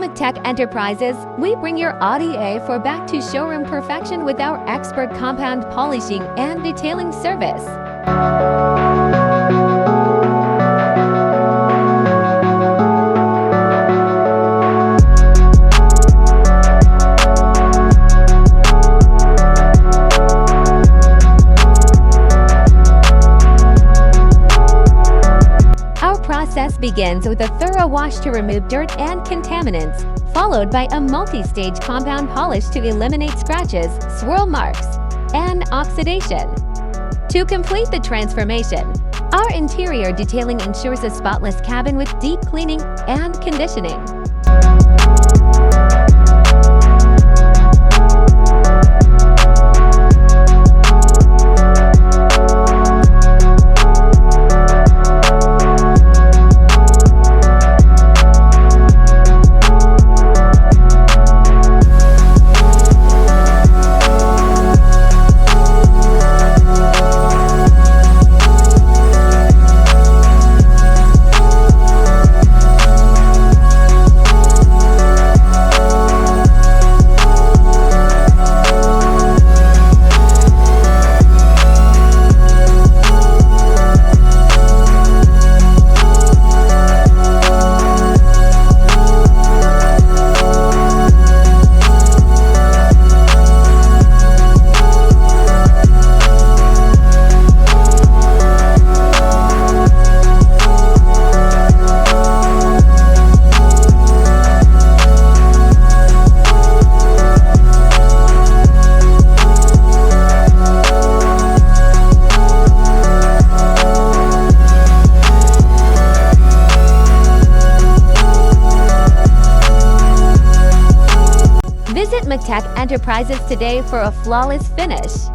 Mactec Enterprises, we bring your Audi A4 back to showroom perfection with our expert compound polishing and detailing service. Our process begins with a thorough wash to remove dirt and contaminants, followed by a multi-stage compound polish to eliminate scratches, swirl marks, and oxidation. To complete the transformation, our interior detailing ensures a spotless cabin with deep cleaning and conditioning. Visit Mactec Enterprises today for a flawless finish.